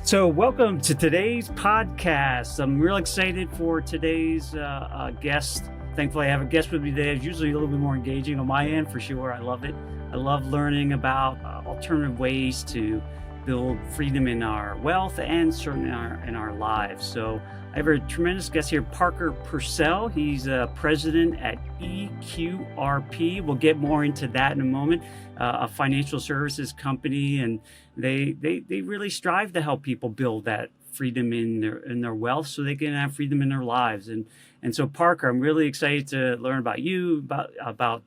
So welcome to today's podcast. I'm real excited for today's guest. Thankfully, I have a guest with me today. It's usually a little bit more engaging on my end for sure. I love it. I love learning about alternative ways to build freedom in our wealth and certainly in our lives. So I have a tremendous guest here, Parker Pursell. He's president at EQRP. We'll get more into that in a moment. A financial services company, and they really strive to help people build that freedom in their wealth so they can have freedom in their lives. And so Parker, I'm really excited to learn about you, about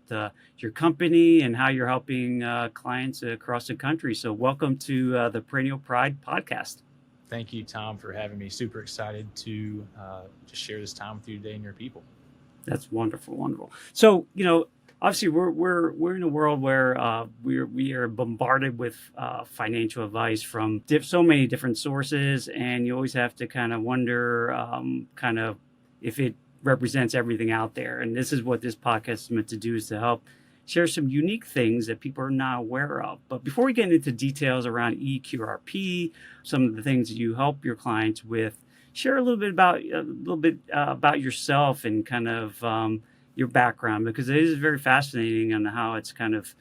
your company and how you're helping clients across the country. So welcome to the Perennial Pride podcast. Thank you, Tom, for having me. Super excited to just share this time with you today and your people. That's wonderful, wonderful. So, obviously we're in a world where we are bombarded with financial advice from so many different sources, and you always have to kind of wonder if it represents everything out there. And this is what this podcast is meant to do, is to help share some unique things that people are not aware of. But before we get into details around EQRP, some of the things that you help your clients with, share a little bit about yourself and kind of your background, because it is very fascinating on how it's kind of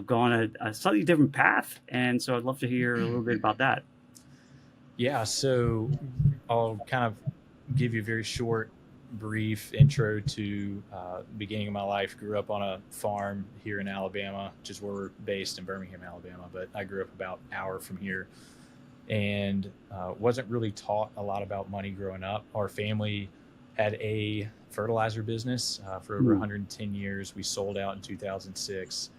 gone a slightly different path. And so I'd love to hear a little bit about that. Yeah, so I'll kind of give you a very short, brief intro to the beginning of my life. Grew up on a farm here in Alabama, which is where we're based, in Birmingham, Alabama. But I grew up about an hour from here, and wasn't really taught a lot about money growing up. Our family had a fertilizer business for over 110 years. We sold out in 2006.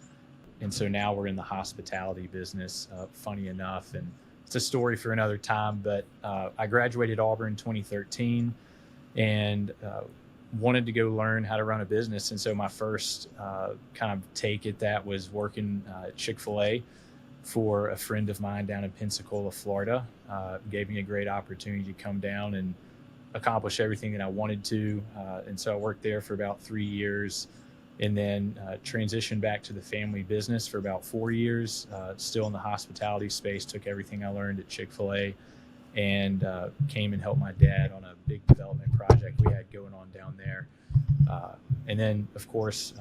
And so now we're in the hospitality business, funny enough. And it's a story for another time, but I graduated Auburn in 2013 and wanted to go learn how to run a business. And so my first kind of take at that was working at Chick-fil-A for a friend of mine down in Pensacola, Florida. Gave me a great opportunity to come down and accomplish everything that I wanted to. And so I worked there for about 3 years, and then transitioned back to the family business for about 4 years, still in the hospitality space. Took everything I learned at Chick-fil-A and came and helped my dad on a big development project we had going on down there. And then, of course,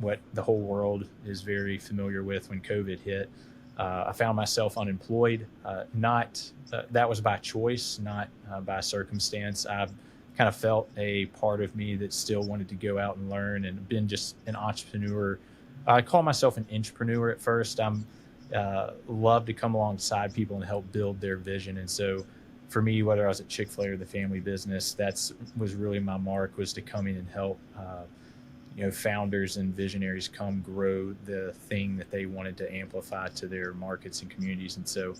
what the whole world is very familiar with, when COVID hit, I found myself unemployed. That was by choice, not by circumstance. I kind of felt a part of me that still wanted to go out and learn, and been just an entrepreneur. I call myself an intrapreneur at first. I'm love to come alongside people and help build their vision. And so for me, whether I was at Chick-fil-A or the family business, was really my mark, was to come in and help founders and visionaries come grow the thing that they wanted to amplify to their markets and communities. And so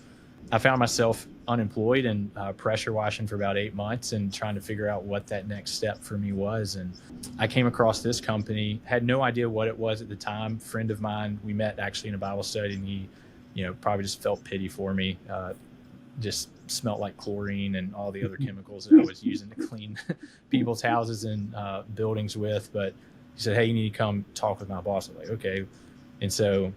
I found myself unemployed and pressure washing for about 8 months and trying to figure out what that next step for me was. And I came across this company, had no idea what it was at the time. Friend of mine, we met actually in a Bible study, and he, probably just felt pity for me. Just smelled like chlorine and all the other chemicals that I was using to clean people's houses and buildings with. But he said, "Hey, you need to come talk with my boss." I was like, okay. And so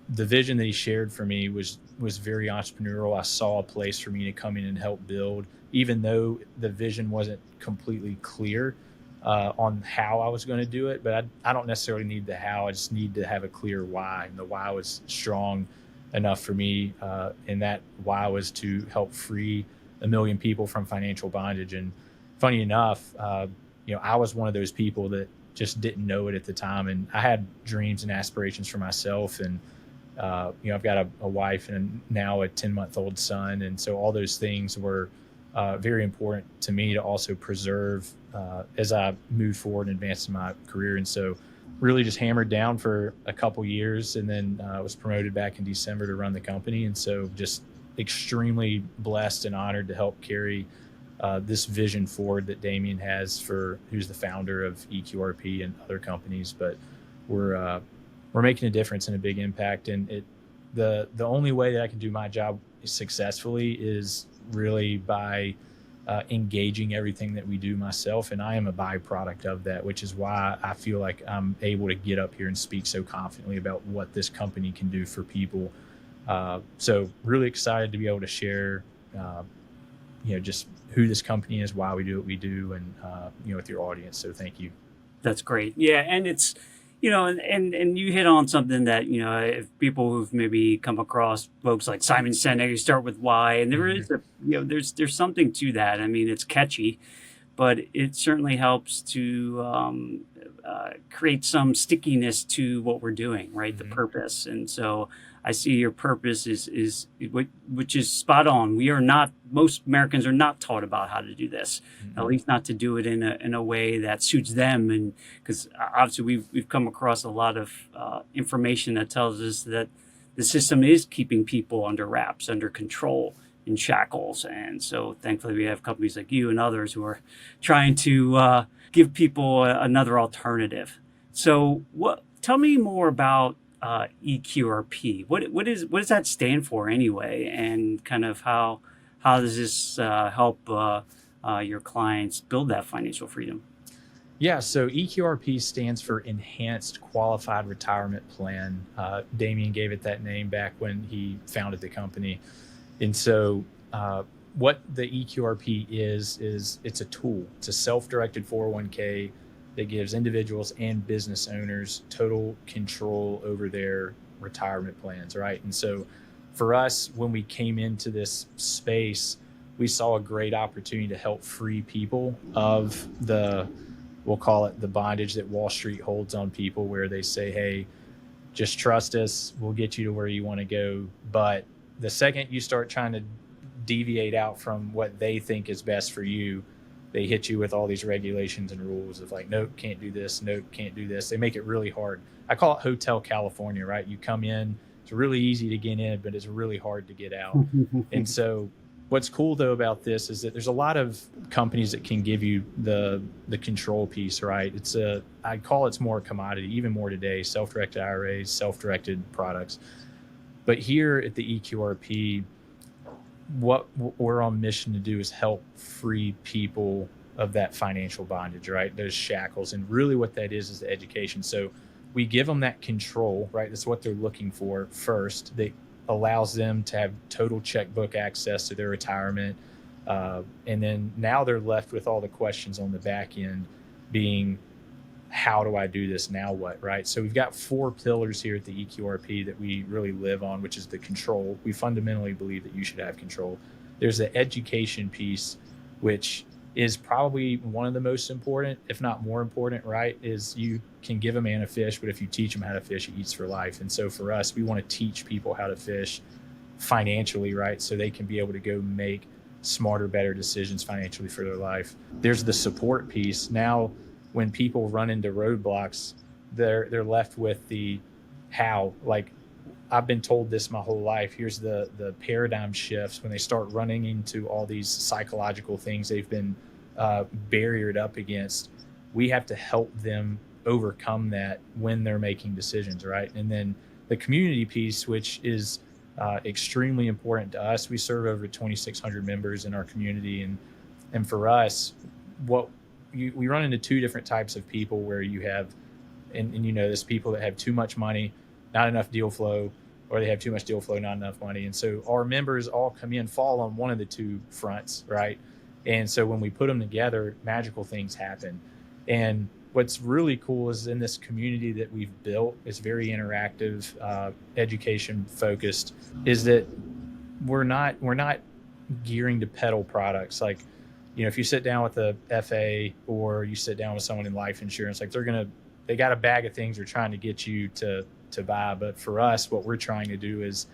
the vision that he shared for me was very entrepreneurial. I saw a place for me to come in and help build, even though the vision wasn't completely clear on how I was going to do it. But I don't necessarily need the how. I just need to have a clear why. And the why was strong enough for me. And that why was to help free 1 million people from financial bondage. And funny enough, I was one of those people that just didn't know it at the time. And I had dreams and aspirations for myself. And, I've got a wife and now a 10-month-old son. And so all those things were very important to me to also preserve as I moved forward and advanced in my career. And so really just hammered down for a couple years, and then was promoted back in December to run the company. And so just extremely blessed and honored to help carry this vision forward that Damien has, who's the founder of EQRP and other companies. But we're making a difference and a big impact. And the only way that I can do my job successfully is really by engaging everything that we do myself. And I am a byproduct of that, which is why I feel like I'm able to get up here and speak so confidently about what this company can do for people. So really excited to be able to share, just who this company is, why we do what we do, and with your audience. So thank you. That's great. Yeah, and it's and you hit on something that if people who've maybe come across folks like Simon Sinek, you start with why, and there is there's something to that. I mean, it's catchy, but it certainly helps to create some stickiness to what we're doing, right? The purpose. And so I see your purpose which is spot on. Most Americans are not taught about how to do this, at least not to do it in a way that suits them. And because obviously we've come across a lot of information that tells us that the system is keeping people under wraps, under control, in shackles. And so thankfully we have companies like you and others who are trying to give people another alternative. So tell me more about EQRP. What does that stand for anyway? And kind of how does this help your clients build that financial freedom? Yeah, so EQRP stands for Enhanced Qualified Retirement Plan. Damien gave it that name back when he founded the company. And so what the EQRP is it's a tool. It's a self-directed 401k that gives individuals and business owners total control over their retirement plans, right? And so for us, when we came into this space, we saw a great opportunity to help free people of we'll call it the bondage that Wall Street holds on people, where they say, hey, just trust us, we'll get you to where you want to go. But the second you start trying to deviate out from what they think is best for you, they hit you with all these regulations and rules of like, nope, can't do this, nope, can't do this. They make it really hard. I call it Hotel California, right? You come in, it's really easy to get in, but it's really hard to get out. And so what's cool though about this is that there's a lot of companies that can give you the control piece, right? I'd call it's more commodity, even more today, self-directed IRAs, self-directed products. But here at the EQRP, what we're on mission to do is help free people of that financial bondage, right? Those shackles. And really what that is the education. So we give them that control, right? That's what they're looking for first. That allows them to have total checkbook access to their retirement. And then now they're left with all the questions on the back end being, how do I do this? Now what, right? So we've got 4 pillars here at the EQRP that we really live on, which is the control. We fundamentally believe that you should have control. There's the education piece, which is probably one of the most important, if not more important, right? Is you can give a man a fish, but if you teach him how to fish, he eats for life. And so for us, we want to teach people how to fish financially, right? So they can be able to go make smarter, better decisions financially for their life. There's the support piece. Now, when people run into roadblocks, they're left with the how. Like, I've been told this my whole life. Here's the paradigm shifts when they start running into all these psychological things they've been barriered up against. We have to help them overcome that when they're making decisions, right? And then the community piece, which is extremely important to us. We serve over 2,600 members in our community, and for us, we run into 2 different types of people where you have, and there's people that have too much money, not enough deal flow, or they have too much deal flow, not enough money. And so our members all fall on one of the 2 fronts, right? And so when we put them together, magical things happen. And what's really cool is in this community that we've built, it's very interactive, education focused, is that we're not gearing to peddle products. Like, if you sit down with a FA or you sit down with someone in life insurance, like they got a bag of things they're trying to get you to buy. But for us, what we're trying to do is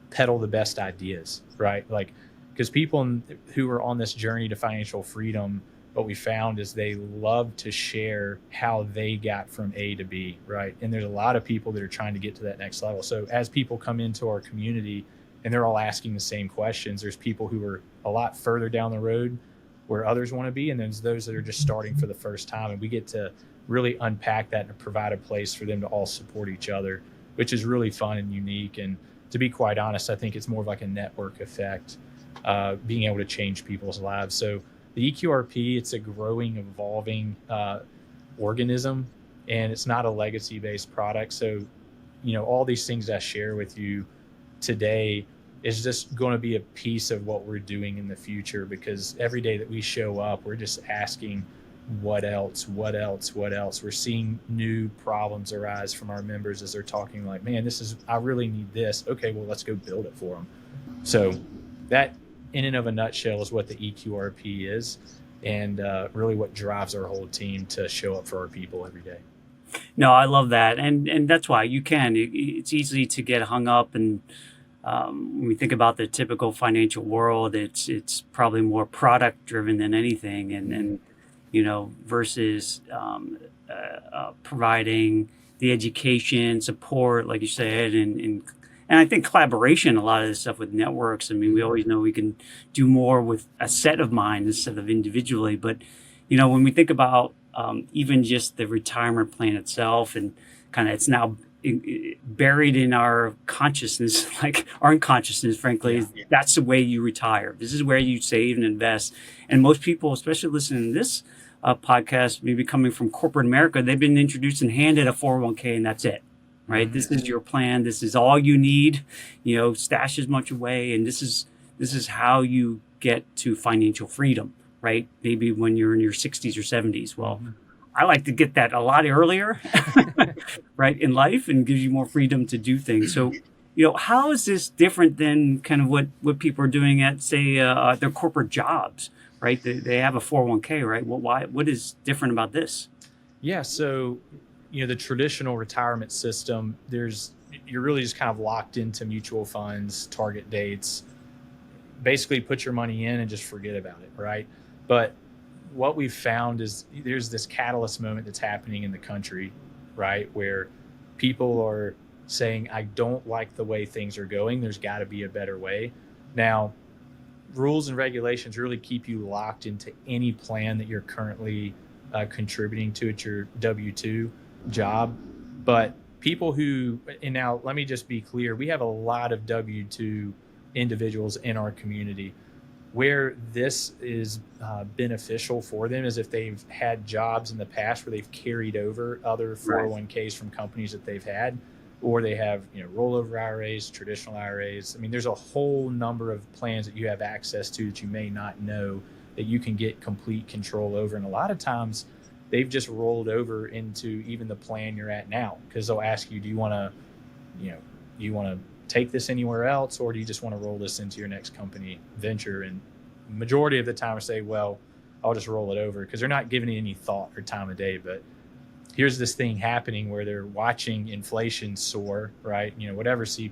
peddle the best ideas, right? Like, because people who are on this journey to financial freedom, what we found is they love to share how they got from A to B, right? And there's a lot of people that are trying to get to that next level. So as people come into our community and they're all asking the same questions, there's people who are a lot further down the road where others want to be, and there's those that are just starting for the first time, and we get to really unpack that and provide a place for them to all support each other, which is really fun and unique. And to be quite honest, I think it's more of like a network effect, being able to change people's lives. So the EQRP, it's a growing, evolving organism, and it's not a legacy-based product. So, all these things I share with you today is just going to be a piece of what we're doing in the future, because every day that we show up, we're just asking, what else, what else, what else? We're seeing new problems arise from our members as they're talking like, man, I really need this. Okay, well, let's go build it for them. So that in and of a nutshell is what the EQRP is, and really what drives our whole team to show up for our people every day. No, I love that. And that's why it's easy to get hung up. And when we think about the typical financial world, it's probably more product driven than anything. And versus providing the education, support, like you said, and I think collaboration, a lot of this stuff with networks. I mean, we always know we can do more with a set of minds instead of individually. But, when we think about even just the retirement plan itself, and kind of it's now buried in our consciousness, like our unconsciousness, frankly, that's the way you retire. This is where you save and invest. And most people, especially listening to this podcast, maybe coming from corporate America, they've been introduced and handed a 401k, and that's it, right? This is your plan. This is all you need. Stash as much away, and this is how you get to financial freedom, right? Maybe when you're in your 60s or 70s. Well, I like to get that a lot earlier, right, in life, and gives you more freedom to do things. So, how is this different than kind of what people are doing at, say, their corporate jobs? Right, they have a 401k, right? What is different about this? Yeah, so the traditional retirement system, you're really just kind of locked into mutual funds, target dates, basically put your money in and just forget about it, right? But what we've found is there's this catalyst moment that's happening in the country, right, where people are saying, I don't like the way things are going. There's got to be a better way. Now, rules and regulations really keep you locked into any plan that you're currently contributing to at your W-2 job. But and now let me just be clear, we have a lot of W-2 individuals in our community where this is beneficial for them is if they've had jobs in the past where they've carried over other 401ks from companies that they've had, or they have rollover IRAs, traditional IRAs. I mean, there's a whole number of plans that you have access to that you may not know that you can get complete control over. And a lot of times they've just rolled over into even the plan you're at now, because they'll ask you, do you want to take this anywhere else, or do you just want to roll this into your next company venture? And majority of the time I say, well, I'll just roll it over, because they're not giving it any thought or time of day. But here's this thing happening where they're watching inflation soar, right? Whatever the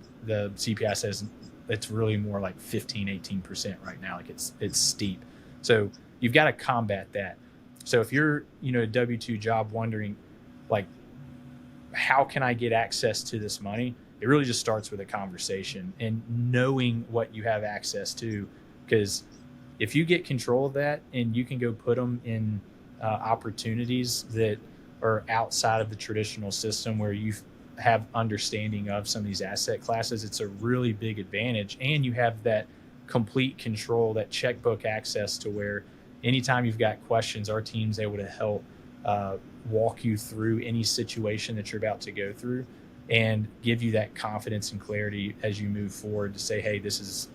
CPI says, it's really more like 15, 18% right now. Like it's steep. So you've got to combat that. So if you're, a W-2 job wondering, like, how can I get access to this money? It really just starts with a conversation and knowing what you have access to. Because if you get control of that and you can go put them in opportunities that are outside of the traditional system where you have understanding of some of these asset classes, it's a really big advantage. And you have that complete control, that checkbook access, to where anytime you've got questions, our team's able to help walk you through any situation that you're about to go through and give you that confidence and clarity as you move forward to say, hey, this is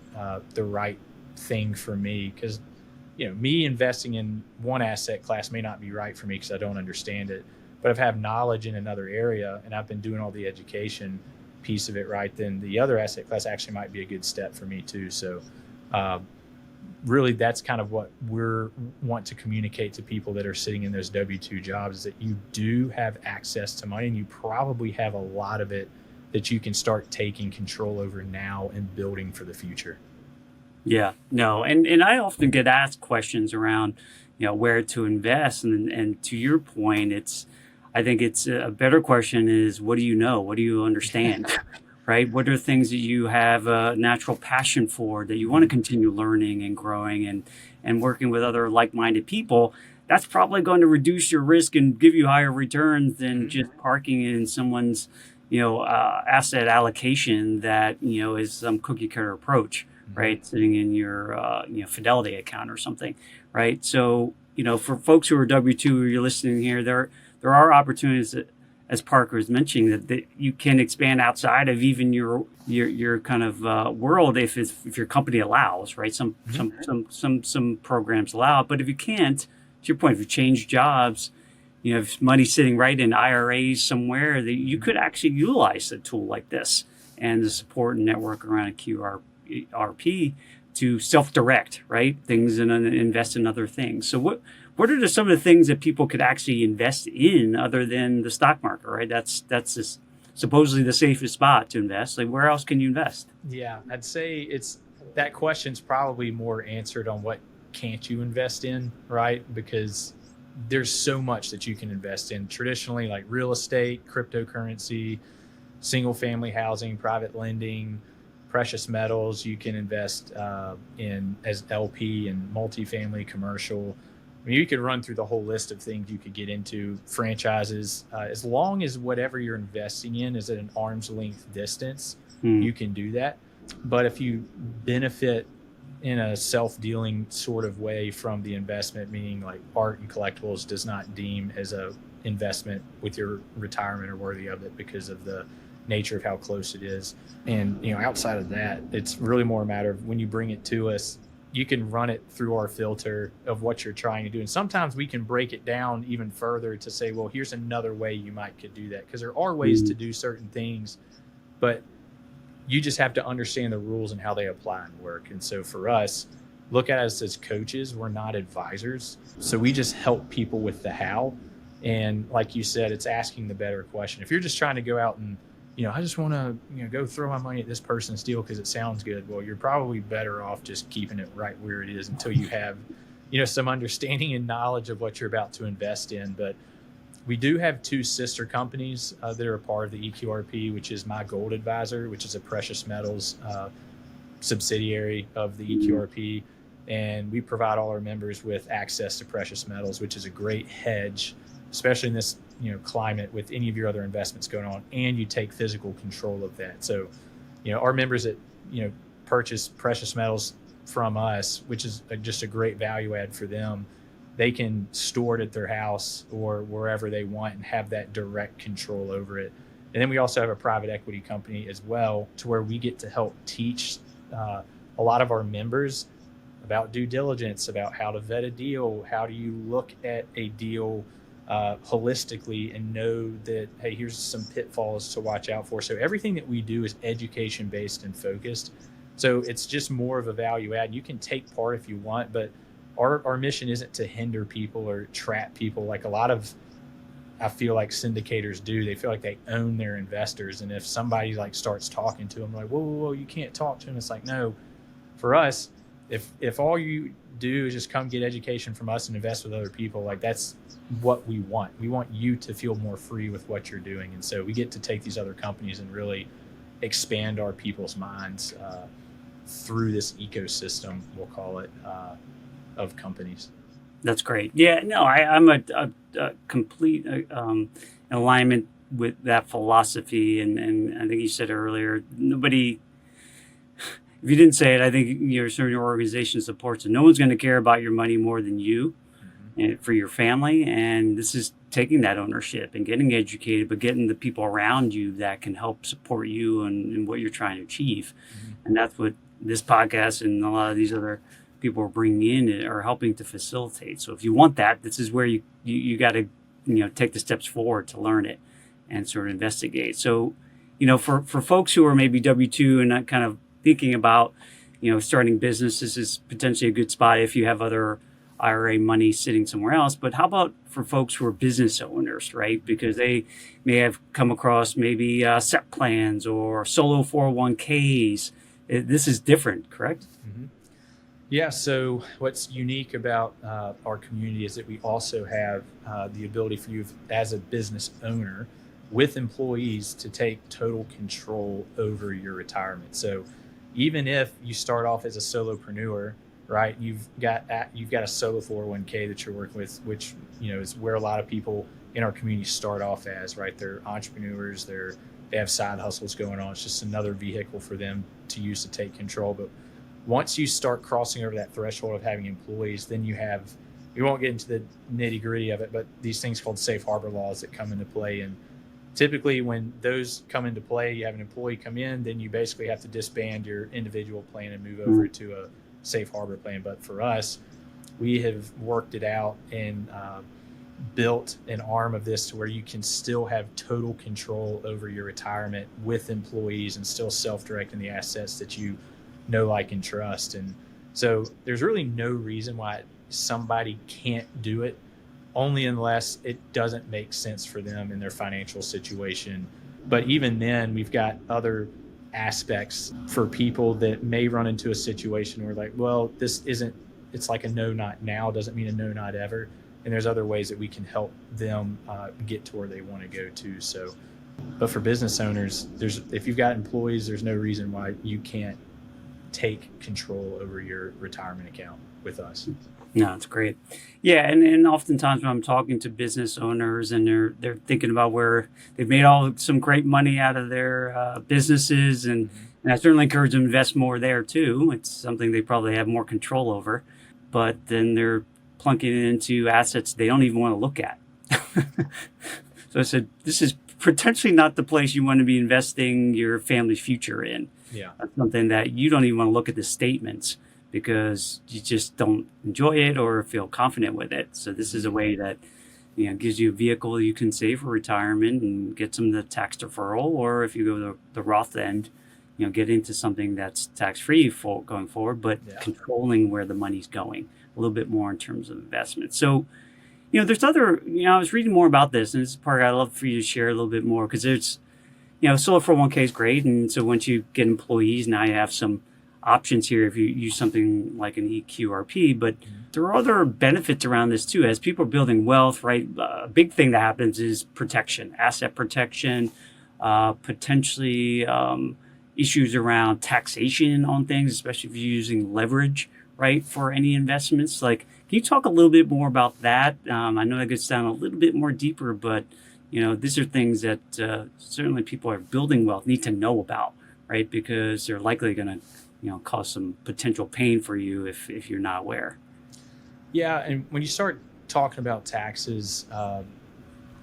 the right thing for me. Because me investing in one asset class may not be right for me because I don't understand it. But if I have knowledge in another area and I've been doing all the education piece of it right, then the other asset class actually might be a good step for me too. So really that's kind of what want to communicate to people that are sitting in those W-2 jobs, is that you do have access to money, and you probably have a lot of it that you can start taking control over now and building for the future. Yeah, no. And I often get asked questions around, where to invest. And to your point, I think it's a better question is, what do you know? What do you understand? Right? What are things that you have a natural passion for, that you want to continue learning and growing and working with other like-minded people? That's probably going to reduce your risk and give you higher returns than just parking in someone's, asset allocation that, is some cookie cutter approach, right? Sitting in your, Fidelity account or something, right? So, for folks who are W-2, you're listening here, there are opportunities as Parker is mentioning, that you can expand outside of even your kind of world if your company allows, right? Some programs allow it, but if you can't, to your point, if you change jobs, if money's sitting right in IRAs somewhere, that you could actually utilize a tool like this and the support and network around EQRP to self-direct, right, things and invest in other things. So what are some of the things that people could actually invest in other than the stock market, right? That's supposedly the safest spot to invest. Like, where else can you invest? Yeah, I'd say that question's probably more answered on what can't you invest in, right? Because there's so much that you can invest in traditionally, like real estate, cryptocurrency, single family housing, private lending, precious metals. You can invest in as LP and multifamily commercial. I mean, you could run through the whole list of things you could get into. Franchises, as long as whatever you're investing in is at an arm's length distance, you can do that. But if you benefit in a self-dealing sort of way from the investment, meaning like art and collectibles does not deem as a investment with your retirement or worthy of it because of the nature of how close it is. And outside of that, it's really more a matter of when you bring it to us, you can run it through our filter of what you're trying to do. And sometimes we can break it down even further to say, well, here's another way you could do that, because there are ways to do certain things, but you just have to understand the rules and how they apply and work. And so for us, look at us as coaches. We're not advisors. So we just help people with the how. And like you said, it's asking the better question. If you're just trying to go out and, I just want to, go throw my money at this person's deal because it sounds good. Well, you're probably better off just keeping it right where it is until you have, some understanding and knowledge of what you're about to invest in. But we do have two sister companies that are a part of the EQRP, which is My Gold Advisor, which is a precious metals subsidiary of the EQRP. And we provide all our members with access to precious metals, which is a great hedge, especially in this climate with any of your other investments going on, and you take physical control of that. So, our members that purchase precious metals from us, which is just a great value add for them, they can store it at their house or wherever they want and have that direct control over it. And then we also have a private equity company as well, to where we get to help teach a lot of our members about due diligence, about how to vet a deal, how do you look at a deal holistically and know that, hey, here's some pitfalls to watch out for. So everything that we do is education based and focused. So it's just more of a value add. You can take part if you want, but our mission isn't to hinder people or trap people like a lot of, I feel like, syndicators do. They feel like they own their investors. And if somebody starts talking to them like, whoa, you can't talk to them. It's like, no, for us, if all you do is just come get education from us and invest with other people, like that's what we want. We want you to feel more free with what you're doing. And so we get to take these other companies and really expand our people's minds through this ecosystem, we'll call it, of companies. That's great. Yeah, no, I'm a complete alignment with that philosophy. And I think you said earlier, nobody, if you didn't say it, I think your organization supports it. No one's going to care about your money more than you and for your family. And this is taking that ownership and getting educated, but getting the people around you that can help support you and what you're trying to achieve. And that's what this podcast and a lot of these other people are bringing in are helping to facilitate. So if you want that, this is where you got to, take the steps forward to learn it and sort of investigate. So, for folks who are maybe W-2 and not kind of thinking about, starting business, this is potentially a good spot if you have other IRA money sitting somewhere else. But how about for folks who are business owners, right? Because they may have come across maybe SEP plans or solo 401ks. This is different, correct? Yeah. So what's unique about our community is that we also have the ability for you as a business owner with employees to take total control over your retirement. So even if you start off as a solopreneur, right, you've got a solo 401k that you're working with, which is where a lot of people in our community start off as, right? They're entrepreneurs, they have side hustles going on. It's just another vehicle for them to use to take control. But once you start crossing over that threshold of having employees, then we won't get into the nitty gritty of it, but these things called safe harbor laws that come into play. And typically when those come into play, you have an employee come in, then you basically have to disband your individual plan and move over to a safe harbor plan. But for us, we have worked it out and built an arm of this to where you can still have total control over your retirement with employees and still self-directing the assets that you know, like, and trust. And so there's really no reason why somebody can't do it, only unless it doesn't make sense for them in their financial situation. But even then, we've got other aspects for people that may run into a situation where, like, well, this isn't, it's like a no, not now doesn't mean a no, not ever. And there's other ways that we can help them get to where they want to go to. So, but for business owners, if you've got employees, there's no reason why you can't take control over your retirement account with us. No, it's great. Yeah, and oftentimes when I'm talking to business owners and they're thinking about where they've made some great money out of their businesses, and I certainly encourage them to invest more there too. It's something they probably have more control over, but then they're plunking it into assets they don't even want to look at. So I said, this is potentially not the place you want to be investing your family's future in. Yeah, that's something that you don't even want to look at the statements, because you just don't enjoy it or feel confident with it. So this is a way that, gives you a vehicle you can save for retirement and get some of the tax deferral, or if you go to the Roth end, get into something that's tax-free going forward, but controlling where the money's going a little bit more in terms of investment. So, there's other, I was reading more about this, and this is part I'd love for you to share a little bit more, because there's, Solar 401k is great. And so once you get employees, now you have some options here if you use something like an EQRP, but there are other benefits around this too. As people are building wealth, right? A big thing that happens is protection, asset protection, potentially issues around taxation on things, especially if you're using leverage, right, for any investments. Like, can you talk a little bit more about that? I know that gets down a little bit more deeper, but these are things that certainly people are building wealth need to know about, right? Because they're likely going to cause some potential pain for you if you're not aware. Yeah, and when you start talking about taxes,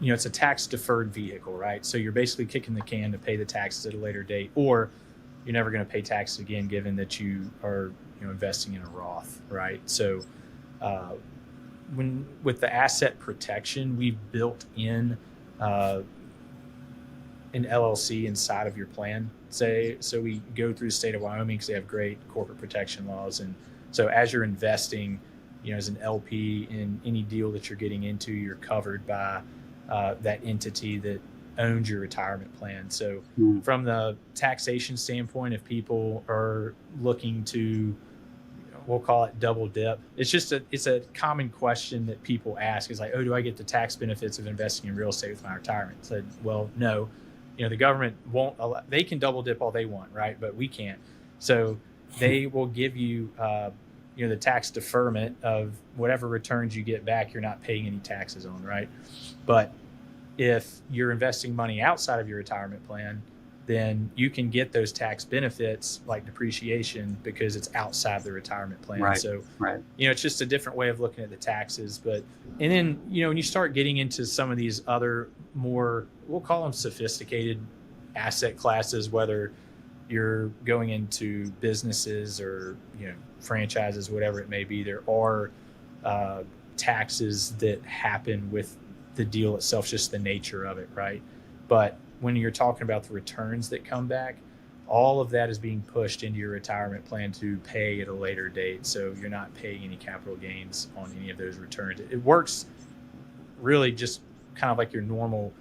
it's a tax deferred vehicle, right? So you're basically kicking the can to pay the taxes at a later date, or you're never going to pay taxes again, given that you are investing in a Roth, right? So with the asset protection, we've built in an LLC inside of your plan. So we go through the state of Wyoming because they have great corporate protection laws. And so as you're investing, as an LP in any deal that you're getting into, you're covered by that entity that owns your retirement plan. So from the taxation standpoint, if people are looking to, we'll call it double dip, it's a common question that people ask, is like, oh, do I get the tax benefits of investing in real estate with my retirement? So, well, no. The government won't allow, they can double dip all they want, right? But we can't. So they will give you, the tax deferment of whatever returns you get back, you're not paying any taxes on, right? But if you're investing money outside of your retirement plan, then you can get those tax benefits like depreciation because it's outside the retirement plan. Right. So, right. It's just a different way of looking at the taxes. But, and then, when you start getting into some of these other more, we'll call them sophisticated asset classes, whether you're going into businesses or, franchises, whatever it may be, there are taxes that happen with the deal itself, just the nature of it, right? But when you're talking about the returns that come back, all of that is being pushed into your retirement plan to pay at a later date. So you're not paying any capital gains on any of those returns. It works really just kind of like your normal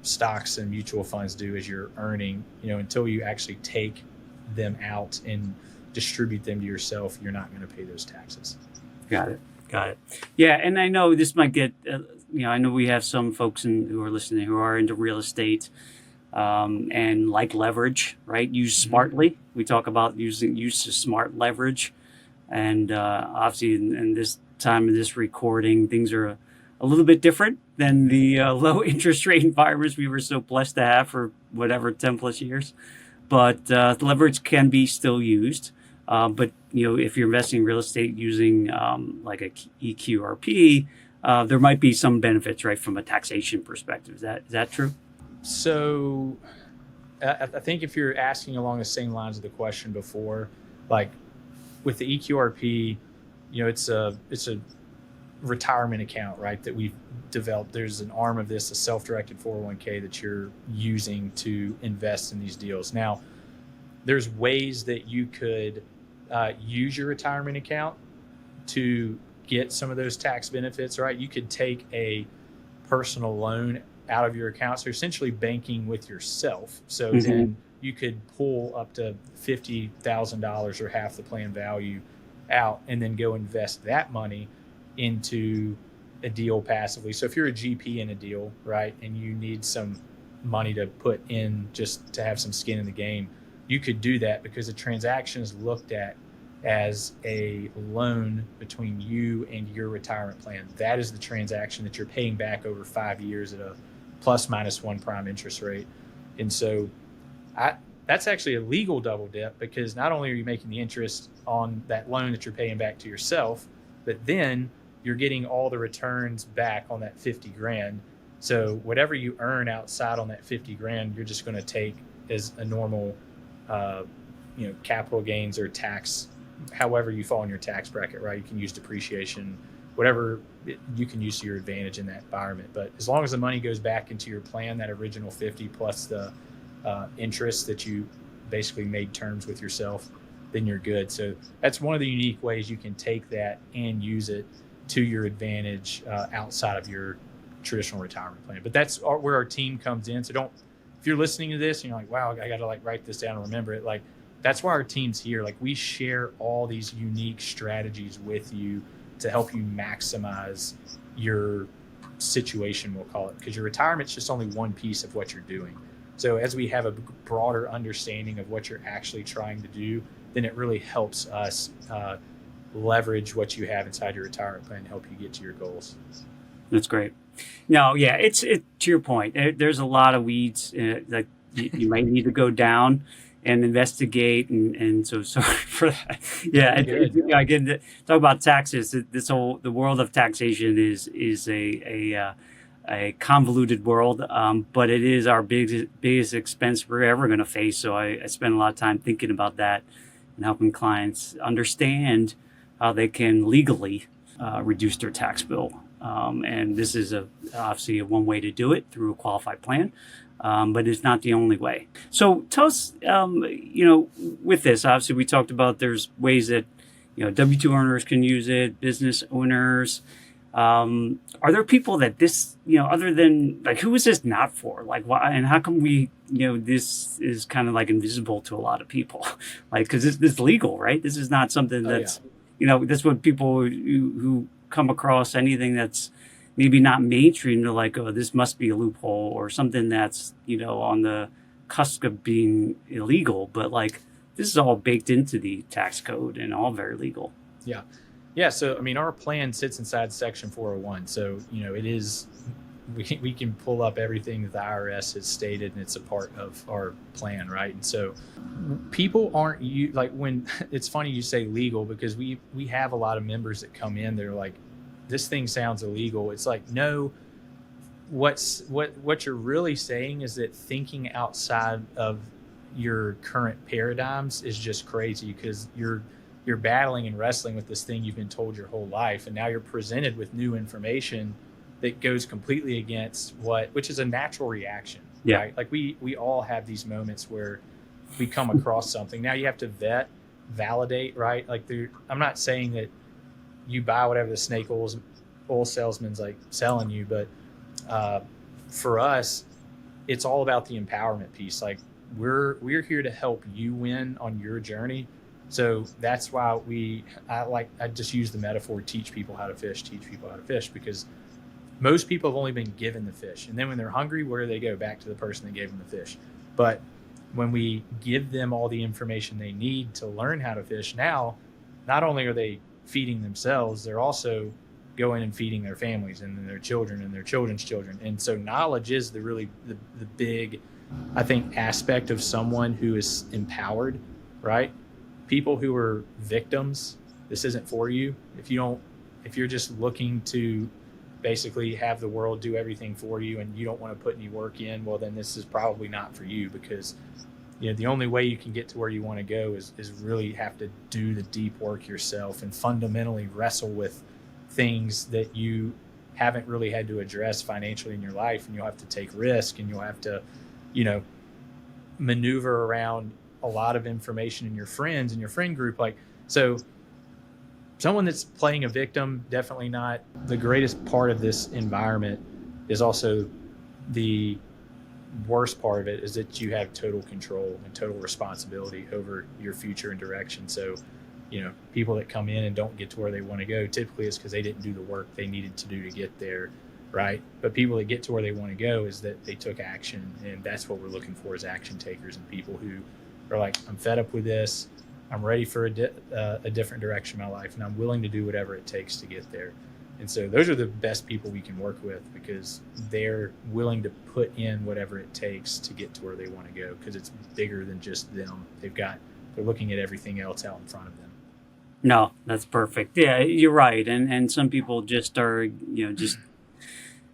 stocks and mutual funds do, as you're earning, until you actually take them out and distribute them to yourself, you're not going to pay those taxes. Got it. Yeah, and I know this might get, I know we have some folks who are listening who are into real estate and like leverage, right? Use smartly. We talk about use of smart leverage. And obviously in this time of this recording, things are a little bit different than the low interest rate environments we were so blessed to have for whatever 10 plus years. But the leverage can be still used. But if you're investing in real estate using like a EQRP, there might be some benefits, right, from a taxation perspective. Is that true? So I think if you're asking along the same lines of the question before, like with the EQRP, it's a retirement account, right, that we've developed. There's an arm of this, a self-directed 401k that you're using to invest in these deals. Now, there's ways that you could use your retirement account to get some of those tax benefits, right? You could take a personal loan out of your account. So you're essentially banking with yourself. So then you could pull up to $50,000 or half the plan value out and then go invest that money into a deal passively. So if you're a GP in a deal, right, and you need some money to put in just to have some skin in the game, you could do that because the transaction is looked at as a loan between you and your retirement plan. That is the transaction that you're paying back over 5 years at a plus minus 1 prime interest rate. And so that's actually a legal double dip, because not only are you making the interest on that loan that you're paying back to yourself, but then you're getting all the returns back on that 50 grand. So whatever you earn outside on that 50 grand, you're just going to take as a normal, capital gains or tax, however you fall in your tax bracket, right? You can use depreciation, whatever you can use to your advantage in that environment. But as long as the money goes back into your plan, that original 50 plus the interest that you basically made terms with yourself, then you're good. So that's one of the unique ways you can take that and use it to your advantage outside of your traditional retirement plan. But that's where our team comes in. So if you're listening to this and you're like, wow, I got to write this down and remember it, that's why our team's here. We share all these unique strategies with you to help you maximize your situation, we'll call it, because your retirement's just only one piece of what you're doing. So as we have a broader understanding of what you're actually trying to do, then it really helps us leverage what you have inside your retirement plan to help you get to your goals. That's great. No, yeah, it's to your point. There's a lot of weeds that you might need to go down and investigate, and so sorry for that. Yeah, again, talk about taxes. The world of taxation is a convoluted world, but it is our biggest expense we're ever going to face. So I spend a lot of time thinking about that and helping clients understand how they can legally reduce their tax bill. And this is obviously one way to do it, through a qualified plan, but it's not the only way. So tell us, with this, obviously we talked about there's ways that W-2 earners can use it, business owners. Are there people that this, other than who is this not for? Why, and how come this is kind of invisible to a lot of people? Because this is legal, right? This is not something that's, this is what people who come across anything that's maybe not mainstream, they're like, oh, this must be a loophole or something that's, on the cusp of being illegal. But this is all baked into the tax code and all very legal. Yeah. Yeah. So, our plan sits inside Section 401. So, it is, we can pull up everything that the IRS has stated, and it's a part of our plan, right? And so people aren't, when it's funny you say legal, because we have a lot of members that come in, they're like, this thing sounds illegal. It's no, what you're really saying is that thinking outside of your current paradigms is just crazy, because you're battling and wrestling with this thing you've been told your whole life, and now you're presented with new information that goes completely against which is a natural reaction, right? We all have these moments where we come across something. Now you have to validate, right? I'm not saying that you buy whatever the snake oil salesman's selling you, but for us, it's all about the empowerment piece. We're here to help you win on your journey. So that's why I just use the metaphor, teach people how to fish, because most people have only been given the fish. And then when they're hungry, where do they go? Back to the person that gave them the fish. But when we give them all the information they need to learn how to fish, now, not only are they feeding themselves, they're also going and feeding their families and their children and their children's children. And so knowledge is the big, I think, aspect of someone who is empowered, right? People who are victims, this isn't for you. If you're just looking to basically have the world do everything for you and you don't want to put any work in, well, then this is probably not for you, because the only way you can get to where you want to go is really have to do the deep work yourself and fundamentally wrestle with things that you haven't really had to address financially in your life, and you'll have to take risk, and you'll have to maneuver around a lot of information in your friends and your friend group. Like, so someone that's playing a victim, definitely not. The greatest part of this environment is also the worst part of it, is that you have total control and total responsibility over your future and direction. So, people that come in and don't get to where they want to go, typically it's because they didn't do the work they needed to do to get there, right? But people that get to where they want to go is that they took action, and that's what we're looking for, is action takers and people who are like, I'm fed up with this. I'm ready for a different direction in my life, and I'm willing to do whatever it takes to get there. And so those are the best people we can work with, because they're willing to put in whatever it takes to get to where they want to go, because it's bigger than just them. They're looking at everything else out in front of them. No, that's perfect. Yeah, you're right. And some people just are, just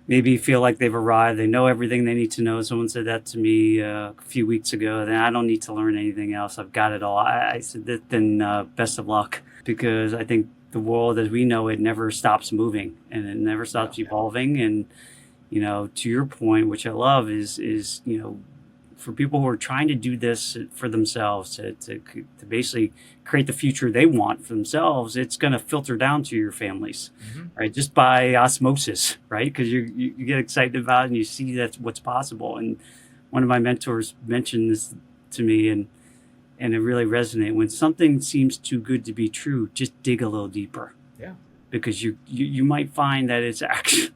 maybe feel like they've arrived. They know everything they need to know. Someone said that to me a few weeks ago. Then I don't need to learn anything else. I've got it all. I said that. Then best of luck, because I think the world as we know it never stops moving, and it never stops evolving. And to your point, which I love, is for people who are trying to do this for themselves, to basically create the future they want for themselves, it's going to filter down to your families, right? Just by osmosis, right? Because you get excited about it and you see that's what's possible. And one of my mentors mentioned this to me, and it really resonated. When something seems too good to be true, just dig a little deeper. Yeah. Because you might find that it's actually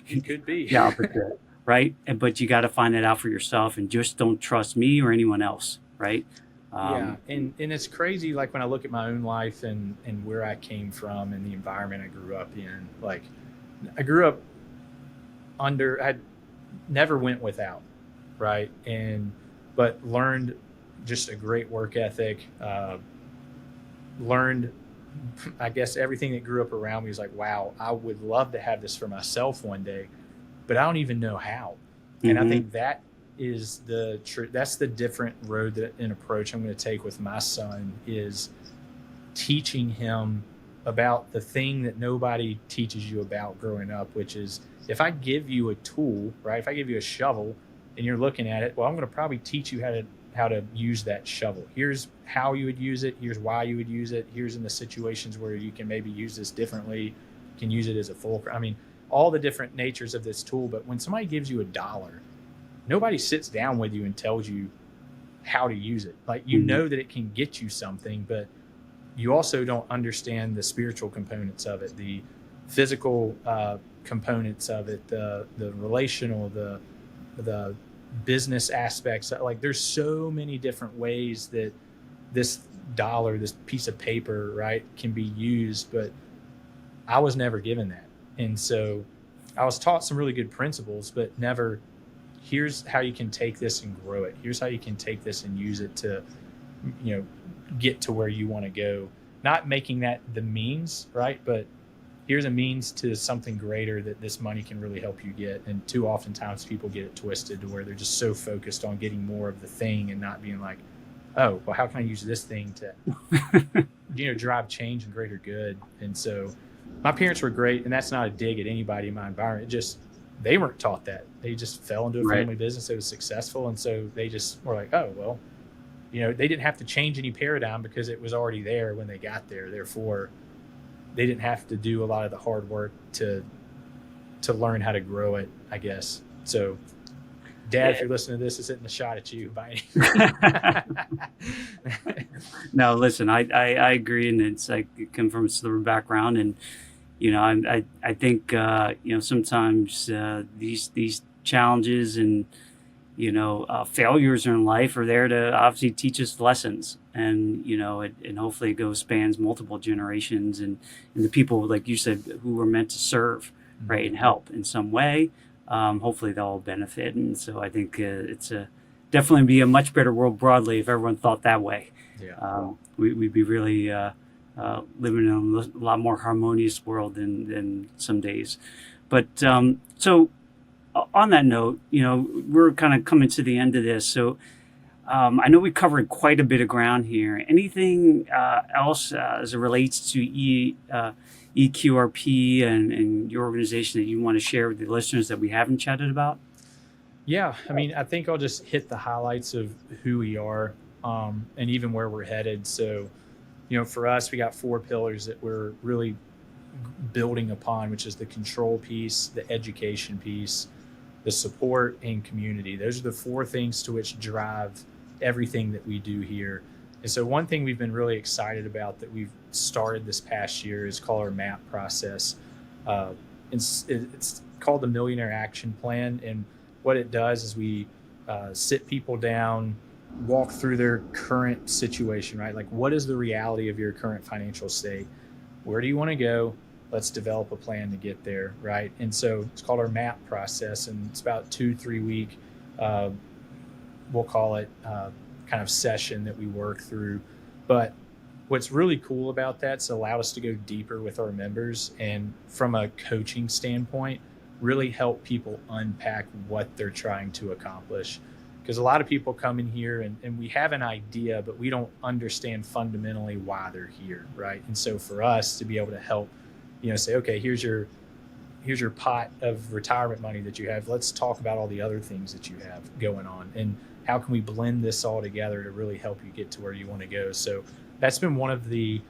it could be the opposite. Right. But you got to find that out for yourself, and just don't trust me or anyone else. Right. Yeah. And it's crazy. Like, when I look at my own life and where I came from and the environment I grew up in, like, I grew up I never went without. Right. But learned just a great work ethic, learned, I guess, everything that grew up around me was like, wow, I would love to have this for myself one day, but I don't even know how. And I think that is that's the different road and approach I'm going to take with my son, is teaching him about the thing that nobody teaches you about growing up, which is, if I give you a tool, right? If I give you a shovel and you're looking at it, well, I'm going to probably teach you how to use that shovel. Here's how you would use it. Here's why you would use it. Here's in the situations where you can maybe use this differently. You can use it as a fulcrum. I mean, all the different natures of this tool. But when somebody gives you $1, nobody sits down with you and tells you how to use it. Like, know that it can get you something, but you also don't understand the spiritual components of it, the physical components of it, the relational, the business aspects. Like, there's so many different ways that this dollar, this piece of paper, right, can be used, but I was never given that. And so I was taught some really good principles, but never, here's how you can take this and grow it. Here's how you can take this and use it to, get to where you want to go. Not making that the means, right? But here's a means to something greater that this money can really help you get. And too oftentimes people get it twisted to where they're just so focused on getting more of the thing and not being like, oh, well, how can I use this thing to, drive change and greater good? And so my parents were great, and that's not a dig at anybody in my environment. They weren't taught that. They just fell into a family business that was successful. And so they just were like, oh, well, they didn't have to change any paradigm because it was already there when they got there. Therefore, they didn't have to do a lot of the hard work to learn how to grow it, I guess. So, Dad, if you're listening to this isn't a shot at you by any. No, listen, I agree, and it's like, it comes from a sliver background, and I think sometimes these challenges and failures in life are there to obviously teach us lessons, and and hopefully it spans multiple generations, and the people, like you said, who were meant to serve, right, and help in some way. Hopefully they'll all benefit. And so I think it's definitely be a much better world broadly if everyone thought that way. Yeah. We'd be really living in a lot more harmonious world than some days. But so on that note, we're kind of coming to the end of this. So I know we covered quite a bit of ground here. Anything else as it relates to EQRP and your organization that you want to share with the listeners that we haven't chatted about? Yeah, I mean, I think I'll just hit the highlights of who we are, and even where we're headed. So, for us, we got 4 pillars that we're really building upon, which is the control piece, the education piece, the support, and community. Those are the 4 things to which drive everything that we do here. And so one thing we've been really excited about that we've started this past year is called our MAP process. It's called the Millionaire Action Plan. And what it does is we sit people down, walk through their current situation, right? Like, what is the reality of your current financial state? Where do you want to go? Let's develop a plan to get there, right? And so it's called our MAP process, and it's about 2-3 week, we'll call it kind of session that we work through. But what's really cool about that, it's allowed us to go deeper with our members, and from a coaching standpoint, really help people unpack what they're trying to accomplish. Because a lot of people come in here and we have an idea, but we don't understand fundamentally why they're here, right? And so for us to be able to help, say, okay, here's your pot of retirement money that you have. Let's talk about all the other things that you have going on, and how can we blend this all together to really help you get to where you want to go. So that's been one of the,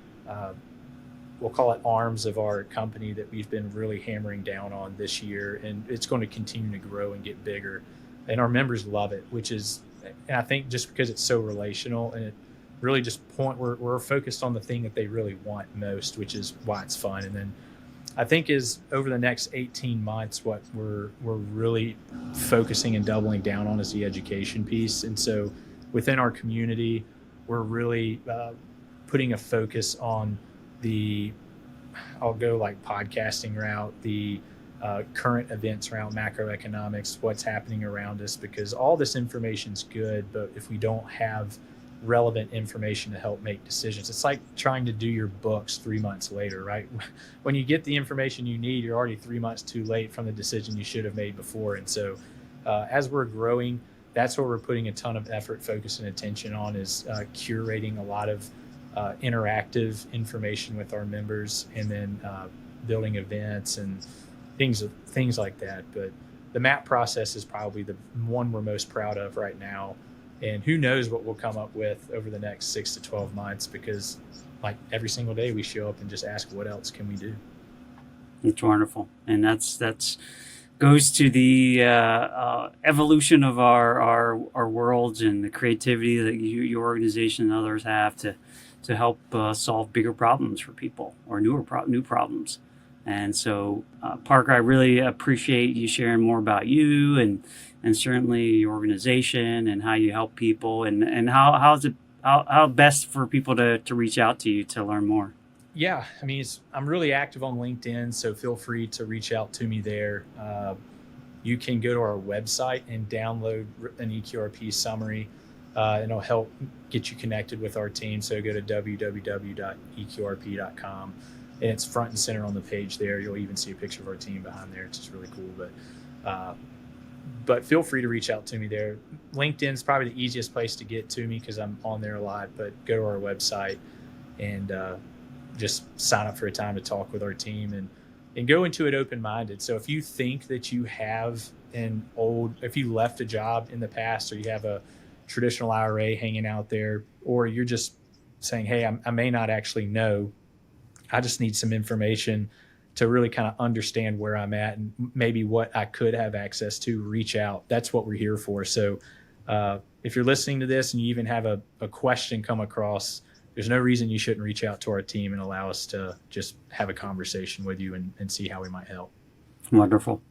we'll call it arms of our company that we've been really hammering down on this year, and it's going to continue to grow and get bigger. And our members love it, and I think just because it's so relational, and it really just we're focused on the thing that they really want most, which is why it's fun. And then I think is over the next 18 months, what we're really focusing and doubling down on is the education piece. And so within our community, we're really putting a focus on I'll go like podcasting route, the current events around macroeconomics, what's happening around us, because all this information's good, but if we don't have relevant information to help make decisions, it's like trying to do your books 3 months later, right? When you get the information you need, you're already 3 months too late from the decision you should have made before. And so as we're growing, that's where we're putting a ton of effort, focus, and attention on, is curating a lot of interactive information with our members, and then building events and things like that. But the MAP process is probably the one we're most proud of right now. And who knows what we'll come up with over the next 6 to 12 months, because like every single day we show up and just ask, what else can we do? It's wonderful. And that's goes to the evolution of our worlds, and the creativity that your organization and others have to help solve bigger problems for people, or new problems. And so, Parker, I really appreciate you sharing more about you and certainly your organization and how you help people, and how best for people to reach out to you to learn more. Yeah, I mean, I'm really active on LinkedIn, so feel free to reach out to me there. You can go to our website and download an EQRP summary, and it'll help get you connected with our team. So go to www.eqrp.com. And it's front and center on the page there. You'll even see a picture of our team behind there. It's just really cool. But feel free to reach out to me there. LinkedIn's probably the easiest place to get to me because I'm on there a lot. But go to our website and just sign up for a time to talk with our team, and go into it open-minded. So if you think that you have if you left a job in the past, or you have a traditional IRA hanging out there, or you're just saying, hey, I may not actually know, I just need some information to really kind of understand where I'm at and maybe what I could have access to, reach out. That's what we're here for. So if you're listening to this and you even have a question come across, there's no reason you shouldn't reach out to our team and allow us to just have a conversation with you and see how we might help. Wonderful.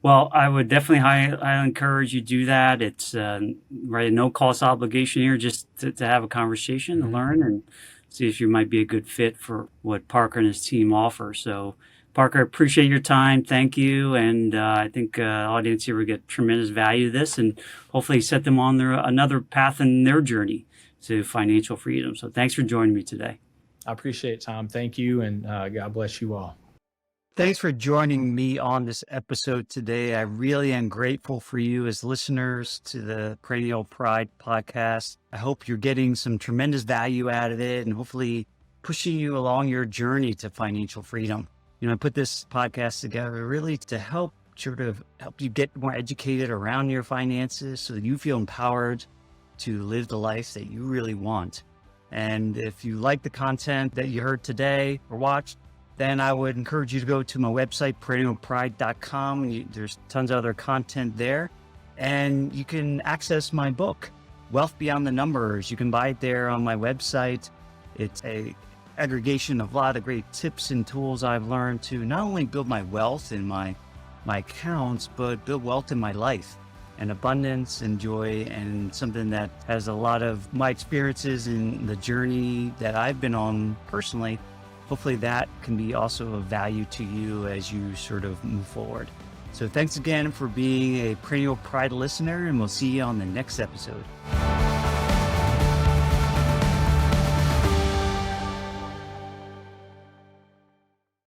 Well, I would definitely highly encourage you to do that. It's right, no cost obligation here, just to have a conversation, to learn, and see if you might be a good fit for what Parker and his team offer. So, Parker, I appreciate your time. Thank you. And I think the audience here will get tremendous value of this, and hopefully set them on another path in their journey to financial freedom. So thanks for joining me today. I appreciate it, Tom. Thank you. And God bless you all. Thanks for joining me on this episode today. I really am grateful for you as listeners to the Perennial Pride podcast. I hope you're getting some tremendous value out of it and hopefully pushing you along your journey to financial freedom. I put this podcast together really to help you get more educated around your finances so that you feel empowered to live the life that you really want. And if you like the content that you heard today or watched, then I would encourage you to go to my website, perennialpride.com. There's tons of other content there. And you can access my book, Wealth Beyond the Numbers. You can buy it there on my website. It's a aggregation of a lot of great tips and tools I've learned to not only build my wealth in my accounts, but build wealth in my life and abundance and joy, and something that has a lot of my experiences in the journey that I've been on personally. Hopefully that can be also of value to you as you sort of move forward. So thanks again for being a Perennial Pride listener, and we'll see you on the next episode.